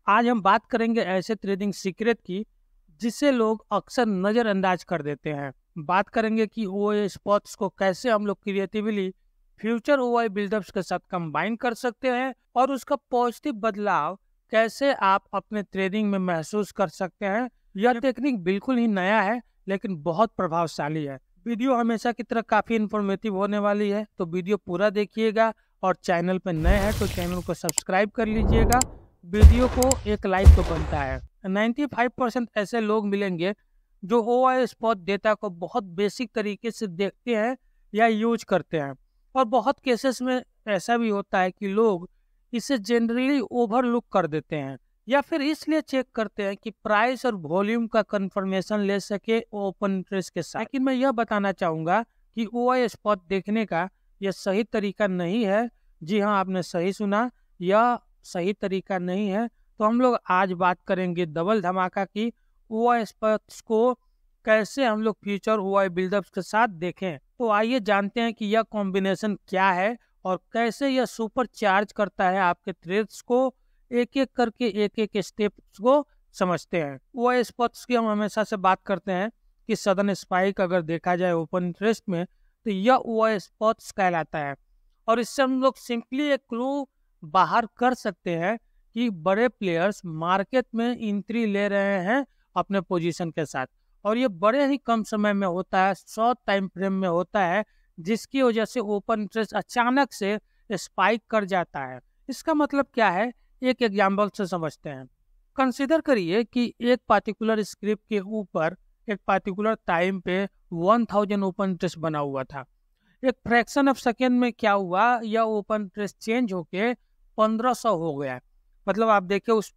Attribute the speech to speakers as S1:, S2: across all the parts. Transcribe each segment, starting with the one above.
S1: आज हम बात करेंगे ऐसे ट्रेडिंग सीक्रेट की जिसे लोग अक्सर नज़रअंदाज कर देते हैं। बात करेंगे कि ओआई स्पॉट्स को कैसे हम लोग क्रिएटिवली फ्यूचर ओआई बिल्डअप्स के साथ कंबाइन कर सकते हैं और उसका पॉजिटिव बदलाव कैसे आप अपने ट्रेडिंग में महसूस कर सकते हैं। यह टेक्निक बिल्कुल ही नया है लेकिन बहुत प्रभावशाली है। वीडियो हमेशा की तरह काफ़ी इन्फॉर्मेटिव होने वाली है, तो वीडियो पूरा देखिएगा और चैनल पर नए हैं तो चैनल को सब्सक्राइब कर लीजिएगा। वीडियो को एक लाइक तो बनता है। 95% ऐसे लोग मिलेंगे जो ओआई स्पॉट डेटा को बहुत बेसिक तरीके से देखते हैं या यूज करते हैं, और बहुत केसेस में ऐसा भी होता है कि लोग इसे जनरली ओवरलुक कर देते हैं या फिर इसलिए चेक करते हैं कि प्राइस और वॉल्यूम का कंफर्मेशन ले सके ओपन इंटरेस्ट के साथ। लेकिन मैं यह बताना चाहूँगा कि ओआई स्पॉट देखने का यह सही तरीका नहीं है। जी हाँ, आपने सही सुना, यह सही तरीका नहीं है। तो हम लोग आज बात करेंगे डबल धमाका की ओआई स्पॉट्स को कैसे हम लोग फ्यूचर ओआई बिल्डअप्स के साथ देखें। तो आइए जानते हैं कि यह कॉम्बिनेशन क्या है और कैसे यह सुपर चार्ज करता है आपके ट्रेड्स को। एक एक करके एक एक स्टेप्स को समझते हैं। ओआई स्पॉट्स की हम हमेशा से बात करते हैं कि सडन स्पाइक अगर देखा जाए ओपन इंटरेस्ट में तो यह ओआई स्पॉट्स कहलाता है, और इससे हम लोग सिंपली एक क्लू बाहर कर सकते हैं कि बड़े प्लेयर्स मार्केट में एंट्री ले रहे हैं अपने पोजीशन के साथ, और ये बड़े ही कम समय में होता है, शॉर्ट टाइम फ्रेम में होता है, जिसकी वजह से ओपन इंटरेस्ट अचानक से स्पाइक कर जाता है। इसका मतलब क्या है, एक एग्जाम्पल से समझते हैं। कंसिडर करिए कि एक पार्टिकुलर स्क्रिप्ट के ऊपर एक पार्टिकुलर टाइम पे 1000 ओपन इंटरेस्ट बना हुआ था। एक फ्रैक्शन ऑफ सेकेंड में क्या हुआ, यह ओपन इंटरेस्ट चेंज होके 1500 हो गया। मतलब आप देखिए उस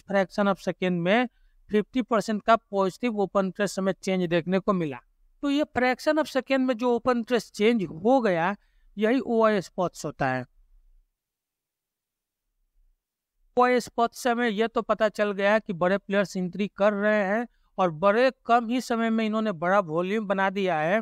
S1: फ्रैक्शन ऑफ सेकेंड में 50% का पॉजिटिव ओपन इंटरेस्ट हमें चेंज देखने को मिला। तो ये फ्रैक्शन ऑफ सेकेंड में जो ओपन इंटरेस्ट चेंज हो गया, यही ओआई स्पॉट्स होता है। ओआई स्पॉट्स से हमें यह तो पता चल गया कि बड़े प्लेयर्स एंट्री कर रहे हैं और बड़े कम ही समय में इन्होंने बड़ा वॉल्यूम बना दिया है।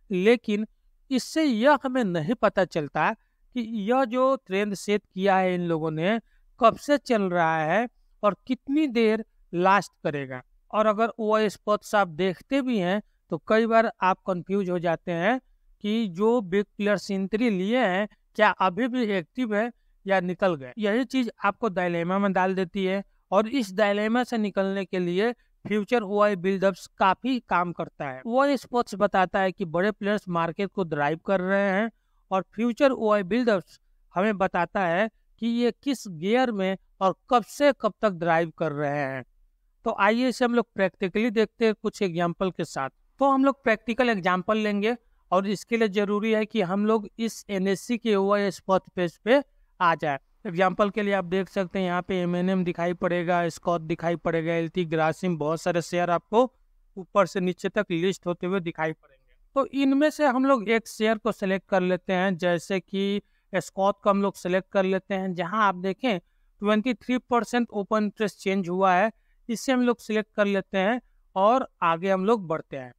S1: लेकिन इससे यह हमें नहीं पता चलता कि यह जो ट्रेंड सेट किया है इन लोगों ने कब से चल रहा है और कितनी देर लास्ट करेगा। और अगर ओआई स्पॉट्स आप देखते भी हैं तो कई बार आप कंफ्यूज हो जाते हैं कि जो बिग प्लेयर्स एंट्री लिए हैं क्या अभी भी एक्टिव है या निकल गए। यही चीज आपको डायलेमा में डाल देती है, और इस डायलेमा से निकलने के लिए फ्यूचर ओआई बिल्डअप्स काफी काम करता है। ओआई स्पॉट्स बताता है कि बड़े प्लेयर्स मार्केट को ड्राइव कर रहे हैं, और फ्यूचर ओआई बिल्डअप्स हमें बताता है कि ये किस गियर में और कब से कब तक ड्राइव कर रहे हैं। तो आइए इसे हम लोग प्रैक्टिकली देखते हैं कुछ एग्जाम्पल के साथ। तो हम लोग प्रैक्टिकल एग्जाम्पल लेंगे, और इसके लिए जरूरी है कि हम लोग इस एनएससी के ओआई स्पॉट पेज पे आ जाए। एग्जाम्पल के लिए आप देख सकते हैं यहाँ पे एमएनएम दिखाई पड़ेगा, स्कॉट दिखाई पड़ेगा, एलटी, ग्रासिम, बहुत सारे शेयर आपको ऊपर से नीचे तक लिस्ट होते हुए दिखाई पड़ेंगे। तो इनमें से हम लोग एक शेयर को सिलेक्ट कर लेते हैं, जैसे कि स्कॉट को हम लोग सिलेक्ट कर लेते हैं, जहां आप देखें 23% ओपन इंटरेस्ट चेंज हुआ है। इससे हम लोग सिलेक्ट कर लेते हैं और आगे हम लोग बढ़ते हैं।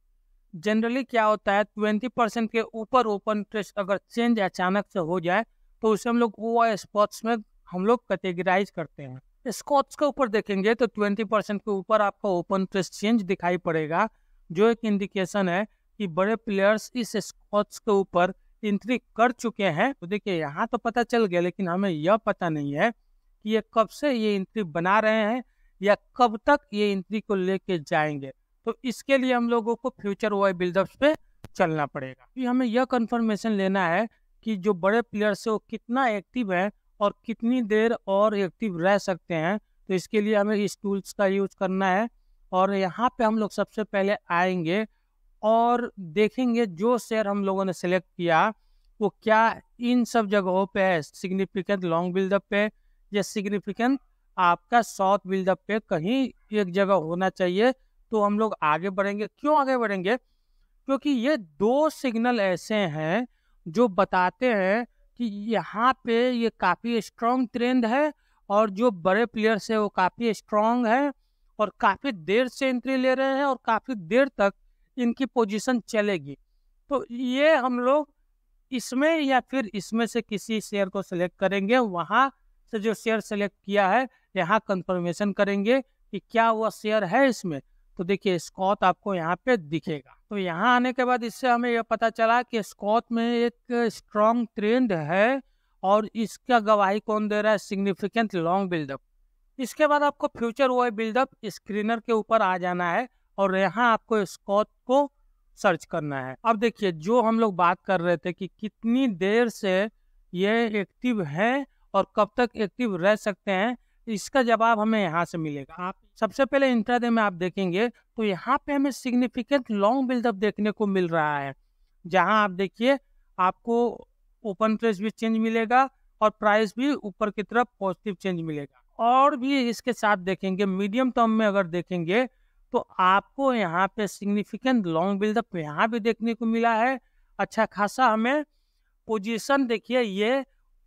S1: जनरली क्या होता है, 20% के ऊपर ओपन इंटरेस्ट अगर चेंज अचानक से हो जाए तो उसे हम लोग ओआई स्पॉट्स में हम लोग कैटेगराइज करते हैं। स्कॉट्स के ऊपर देखेंगे तो 20% के ऊपर आपका ओपन इंटरेस्ट चेंज दिखाई पड़ेगा, जो एक इंडिकेशन है कि बड़े प्लेयर्स इस स्कॉट्स के ऊपर एंट्री कर चुके हैं। तो देखिए यहाँ तो पता चल गया, लेकिन हमें यह पता नहीं है कि ये कब से ये एंट्री बना रहे हैं या कब तक ये एंट्री को लेके जाएंगे। तो इसके लिए हम लोगों को फ्यूचर ओआई बिल्डअप्स पे चलना पड़ेगा। फिर हमें यह कंफर्मेशन लेना है कि जो बड़े प्लेयर्स है वो कितना एक्टिव है और कितनी देर और एक्टिव रह सकते हैं। तो इसके लिए हमें इस टूल्स का यूज करना है, और यहाँ पे हम लोग सबसे पहले आएंगे और देखेंगे जो शेयर हम लोगों ने सेलेक्ट किया वो क्या इन सब जगहों पे है, सिग्निफिकेंट लॉन्ग बिल्डअप पे या सिग्निफिकेंट आपका शॉर्ट बिल्डअप पे, कहीं एक जगह होना चाहिए। तो हम लोग आगे बढ़ेंगे। क्यों आगे बढ़ेंगे? क्योंकि ये दो सिग्नल ऐसे हैं जो बताते हैं कि यहाँ पे ये काफ़ी स्ट्रॉन्ग ट्रेंड है, और जो बड़े प्लेयर्स है वो काफ़ी स्ट्रॉन्ग है और काफ़ी देर से एंट्री ले रहे हैं और काफ़ी देर तक इनकी पोजीशन चलेगी। तो ये हम लोग इसमें या फिर इसमें से किसी शेयर को सिलेक्ट करेंगे, वहाँ से जो शेयर सेलेक्ट किया है यहाँ कंफर्मेशन करेंगे कि क्या वह शेयर है इसमें। तो देखिए स्कॉट आपको यहाँ पे दिखेगा। तो यहाँ आने के बाद इससे हमें यह पता चला कि स्कॉट में एक स्ट्रॉन्ग ट्रेंड है और इसका गवाही कौन दे रहा है, सिग्निफिकेंट लॉन्ग बिल्डअप। इसके बाद आपको फ्यूचर वाई बिल्डअप स्क्रीनर के ऊपर आ जाना है और यहाँ आपको स्कॉट को सर्च करना है। अब देखिए जो हम लोग बात कर रहे थे कि कितनी देर से ये एक्टिव है और कब तक एक्टिव रह सकते हैं, इसका जवाब हमें यहाँ से मिलेगा। आप सबसे पहले इंट्राडे में आप देखेंगे तो यहाँ पे हमें सिग्निफिकेंट लॉन्ग बिल्डअप देखने को मिल रहा है, जहाँ आप देखिए आपको ओपन प्रेस भी चेंज मिलेगा और प्राइस भी ऊपर की तरफ पॉजिटिव चेंज मिलेगा। और भी इसके साथ देखेंगे मीडियम टर्म में अगर देखेंगे तो आपको यहाँ पे सिग्निफिकेंट लॉन्ग बिल्डअप यहाँ भी देखने को मिला है अच्छा खासा। हमें पोजीशन देखिए ये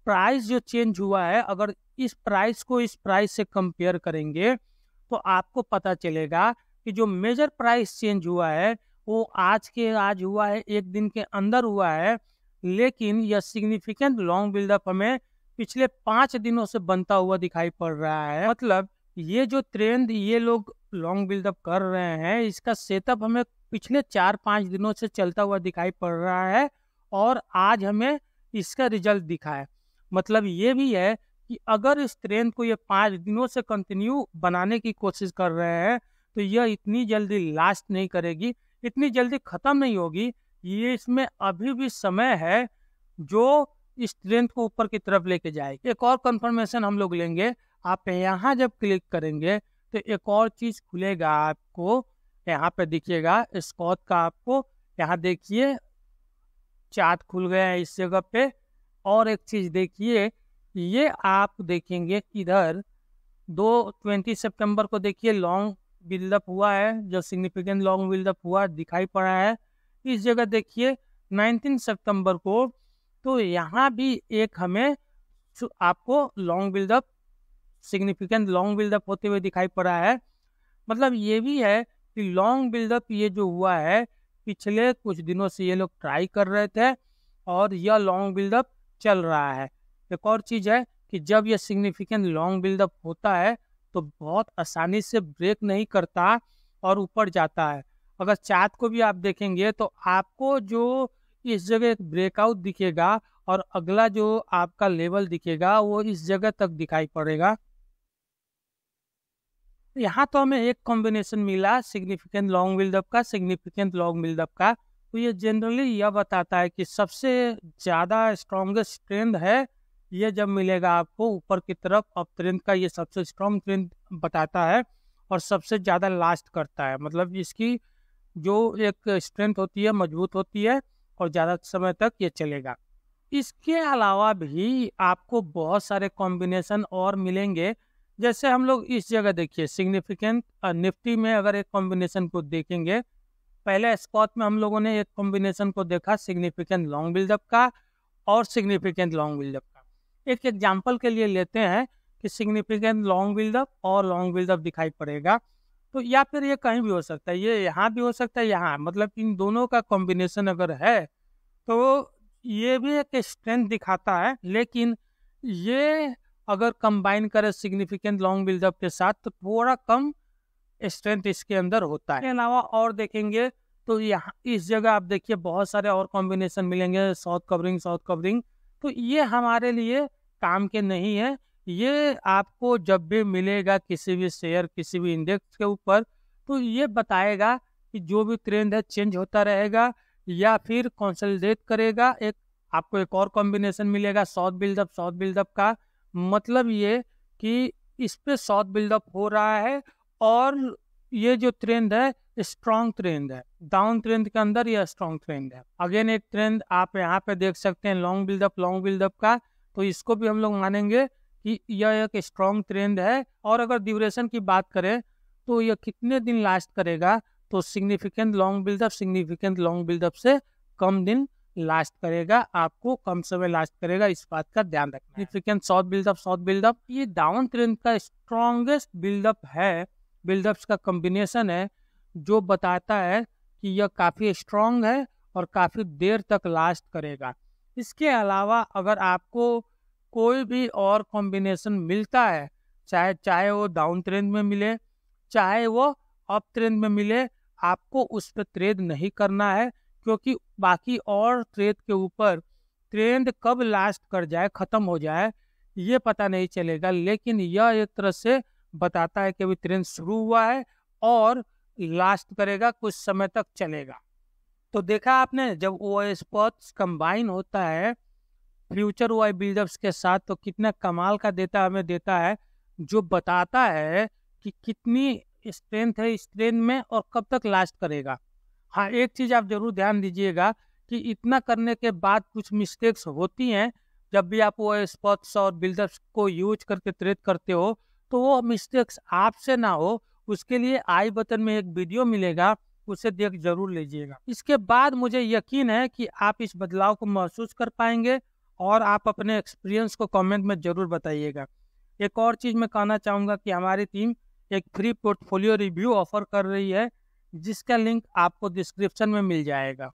S1: प्राइस जो चेंज हुआ है, अगर इस प्राइस को इस प्राइस से कंपेयर करेंगे तो आपको पता चलेगा कि जो मेजर प्राइस चेंज हुआ है वो आज हुआ है, एक दिन के अंदर हुआ है, लेकिन यह सिग्निफिकेंट लॉन्ग बिल्डअप हमें पिछले 5 दिनों से बनता हुआ दिखाई पड़ रहा है। मतलब ये जो ट्रेंड ये लोग लॉन्ग बिल्डअप कर रहे हैं, इसका सेटअप हमें पिछले 4-5 दिनों से चलता हुआ दिखाई पड़ रहा है और आज हमें इसका रिजल्ट दिखा है। मतलब ये भी है कि अगर इस ट्रेंड को ये 5 दिनों से कंटिन्यू बनाने की कोशिश कर रहे हैं तो यह इतनी जल्दी लास्ट नहीं करेगी, इतनी जल्दी खत्म नहीं होगी। ये इसमें अभी भी समय है जो इस ट्रेंड को ऊपर की तरफ लेके जाएगी। एक और कंफर्मेशन हम लोग लेंगे। आप यहाँ जब क्लिक करेंगे तो एक और चीज खुलेगा, आपको यहाँ पे दिखिएगा स्कॉट का। आपको यहाँ देखिए चार्ट खुल गया है इस जगह पे। और एक चीज देखिए, ये आप देखेंगे इधर 20 सितंबर को देखिए लॉन्ग बिल्डअप हुआ है, जो सिग्निफिकेंट लॉन्ग बिल्डअप हुआ दिखाई पड़ा है। इस जगह देखिए 19 सितंबर को, तो यहाँ भी एक हमें आपको long buildup significant long buildup होते हुए दिखाई पड़ा है। मतलब ये भी है कि लॉन्ग बिल्डअप ये जो हुआ है पिछले कुछ दिनों से ये लोग ट्राई कर रहे थे और यह लॉन्ग बिल्डअप चल रहा है। एक और चीज है कि जब यह सिग्निफिकेंट लॉन्ग बिल्डअप होता है तो बहुत आसानी से ब्रेक नहीं करता और ऊपर जाता है। अगर चार्ट को भी आप देखेंगे तो आपको जो इस जगह एक ब्रेकआउट दिखेगा और अगला जो आपका लेवल दिखेगा वो इस जगह तक दिखाई पड़ेगा। यहाँ तो हमें एक कॉम्बिनेशन मिला सिग्निफिकेंट लॉन्ग बिल्डअप का, सिग्निफिकेंट लॉन्ग बिल्डअप का। तो ये जनरली यह बताता है कि सबसे ज़्यादा स्ट्रॉन्गेस्ट ट्रेंड है ये जब मिलेगा आपको ऊपर की तरफ। अप ट्रेंड का ये सबसे स्ट्रॉन्ग ट्रेंड बताता है और सबसे ज़्यादा लास्ट करता है। मतलब इसकी जो एक स्ट्रेंथ होती है मजबूत होती है और ज़्यादा समय तक ये चलेगा। इसके अलावा भी आपको बहुत सारे कॉम्बिनेशन और मिलेंगे। जैसे हम लोग इस जगह देखिए सिग्निफिकेंट निफ्टी में अगर एक कॉम्बिनेशन को देखेंगे, पहले स्पॉट में हम लोगों ने एक कॉम्बिनेशन को देखा सिग्निफिकेंट लॉन्ग बिल्डअप का और सिग्निफिकेंट लॉन्ग बिल्डअप का। एक एग्जांपल के लिए लेते हैं कि सिग्निफिकेंट लॉन्ग बिल्डअप और लॉन्ग बिल्डअप दिखाई पड़ेगा, तो या फिर ये कहीं भी हो सकता है, ये यहाँ भी हो सकता है यहाँ। मतलब इन दोनों का कॉम्बिनेशन अगर है तो ये भी एक स्ट्रेंथ दिखाता है, लेकिन ये अगर कंबाइन करें सिग्निफिकेंट लॉन्ग बिल्डअप के साथ तो थोड़ा कम स्ट्रेंथ इसके अंदर होता है। इसके अलावा और देखेंगे तो यहाँ इस जगह आप देखिए बहुत सारे और कॉम्बिनेशन मिलेंगे, साउथ कवरिंग। तो ये हमारे लिए काम के नहीं है। ये आपको जब भी मिलेगा किसी भी शेयर किसी भी इंडेक्स के ऊपर तो ये बताएगा कि जो भी ट्रेंड है चेंज होता रहेगा या फिर कंसोलिडेट करेगा। एक आपको एक और कॉम्बिनेशन मिलेगा साउथ बिल्डअप का। मतलब ये कि इस पे साउथ बिल्डअप हो रहा है और ये जो ट्रेंड है स्ट्रॉन्ग ट्रेंड है, डाउन ट्रेंड के अंदर ये स्ट्रॉन्ग ट्रेंड है। अगेन एक ट्रेंड आप यहाँ पे देख सकते हैं लॉन्ग बिल्डअप का, तो इसको भी हम लोग मानेंगे कि यह एक स्ट्रॉन्ग ट्रेंड है। और अगर ड्यूरेशन की बात करें तो यह कितने दिन लास्ट करेगा, तो सिग्निफिकेंट लॉन्ग बिल्डअप से कम दिन लास्ट करेगा, आपको कम समय लास्ट करेगा, इस बात का ध्यान रखना। सिग्निफिकेंट साउथ बिल्डअप ये डाउन ट्रेंड का स्ट्रॉन्गेस्ट बिल्डअप है, बिल्डअप्स का कॉम्बिनेशन है जो बताता है कि यह काफ़ी स्ट्रॉन्ग है और काफ़ी देर तक लास्ट करेगा। इसके अलावा अगर आपको कोई भी और कॉम्बिनेशन मिलता है, चाहे वो डाउन ट्रेंड में मिले, चाहे वो अप ट्रेंड में मिले, आपको उस पर ट्रेड नहीं करना है, क्योंकि बाकी और ट्रेड के ऊपर ट्रेंड कब लास्ट कर जाए, खत्म हो जाए, ये पता नहीं चलेगा। लेकिन यह एक तरह से बताता है कि अभी ट्रेंड शुरू हुआ है और लास्ट करेगा, कुछ समय तक चलेगा। तो देखा आपने, जब वो स्पॉट्स कंबाइन होता है फ्यूचर वाई बिल्डअप्स के साथ, तो कितना कमाल का डेटा हमें देता है, जो बताता है कि कितनी स्ट्रेंथ है इस ट्रेंड में और कब तक लास्ट करेगा। हाँ, एक चीज आप जरूर ध्यान दीजिएगा कि इतना करने के बाद कुछ मिस्टेक्स होती हैं। जब भी आप वो स्पॉट्स और बिल्डअप्स को यूज करके ट्रेड करते हो, तो वो मिस्टेक्स आपसे ना हो, उसके लिए आई बटन में एक वीडियो मिलेगा, उसे देख जरूर लीजिएगा। इसके बाद मुझे यकीन है कि आप इस बदलाव को महसूस कर पाएंगे और आप अपने एक्सपीरियंस को कमेंट में जरूर बताइएगा। एक और चीज़ मैं कहना चाहूँगा कि हमारी टीम एक फ्री पोर्टफोलियो रिव्यू ऑफर कर रही है, जिसका लिंक आपको डिस्क्रिप्शन में मिल जाएगा।